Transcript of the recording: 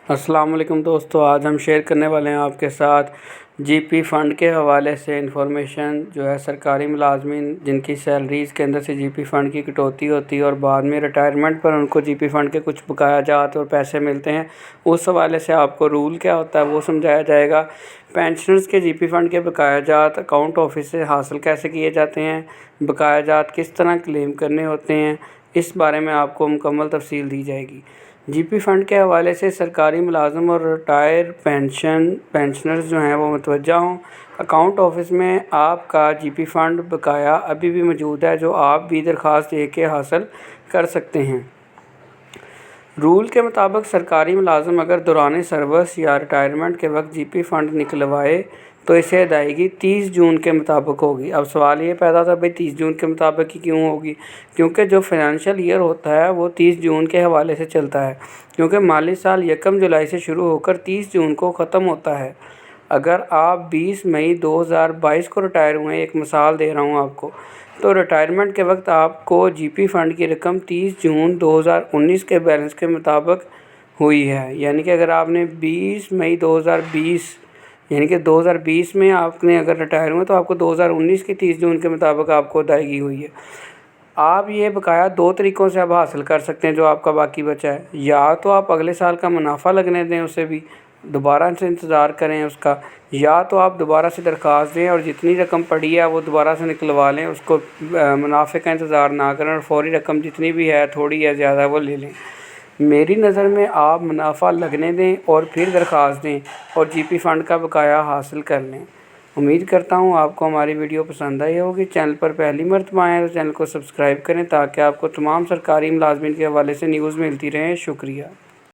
अस्सलाम वालेकुम दोस्तों, आज हम शेयर करने वाले हैं आपके साथ जीपी फ़ंड के हवाले से इन्फॉर्मेशन जो है सरकारी मुलाजमीन जिनकी सैलरीज़ के अंदर से जीपी फ़ंड की कटौती होती है और बाद में रिटायरमेंट पर उनको जीपी फ़ंड के कुछ बकाया जात और पैसे मिलते हैं, उस हवाले से आपको रूल क्या होता है वो समझाया जाएगा। पेंशनर्स के जीपी फ़ंड के बकाया जात अकाउंट ऑफिस से हासिल कैसे किए जाते हैं, बकाया जात किस तरह क्लेम करने होते हैं, इस बारे में आपको मुकम्मल तफसील दी जाएगी। जीपी फ़ंड के हवाले से सरकारी मुलाज़िम और रिटायर पेंशनर्स जो हैं वो मुतवज्जा हों। अकाउंट ऑफिस में आपका जीपी फ़ंड बकाया अभी भी मौजूद है जो आप भी दरख्वास्त दे के हासिल कर सकते हैं। रूल के मुताबिक सरकारी मुलाज़िम अगर दौरान सर्विस या रिटायरमेंट के वक्त जीपी फ़ंड निकलवाए तो इसे अदायगी 30 जून के मुताबिक होगी। अब सवाल ये पैदा होता है भाई 30 जून के मुताबिक ही क्यों होगी, क्योंकि जो फाइनेंशियल ईयर होता है वो 30 जून के हवाले से चलता है, क्योंकि माली साल 1 जुलाई से शुरू होकर 30 जून को ख़त्म होता है। अगर आप 20 मई 2022 को रिटायर हुए, एक मिसाल दे रहा हूँ आपको, तो रिटायरमेंट के वक्त आपको जीपी फ़ंड की रकम 30 जून 2019 के बैलेंस के मुताबिक हुई है। यानी कि अगर आपने 20 मई 2020 यानी कि 2020 में आपने अगर रिटायर हुए तो आपको 2019 की 30 जून के मुताबिक आपको अदायगी हुई है। आप ये बकाया 2 तरीक़ों से आप हासिल कर सकते हैं जो आपका बाकी बचा है। या तो आप अगले साल का मुनाफा लगने दें, उसे भी दोबारा से इंतज़ार करें उसका, या तो आप दोबारा से दरख्वास्त दें और जितनी रकम पड़ी है वो दोबारा से निकलवा लें, उसको मुनाफे का इंतज़ार ना करें और फ़ौरी रकम जितनी भी है, थोड़ी या ज़्यादा, वो ले लें। मेरी नज़र में आप मुनाफा लगने दें और फिर दरख्वास्त दें और जीपी फ़ंड का बकाया हासिल कर लें। उम्मीद करता हूँ आपको हमारी वीडियो पसंद आई होगी। चैनल पर पहली मर्तबा आए तो चैनल को सब्सक्राइब करें ताकि आपको तमाम सरकारी मुलाजमीन के हवाले से न्यूज़ मिलती रहें। शुक्रिया।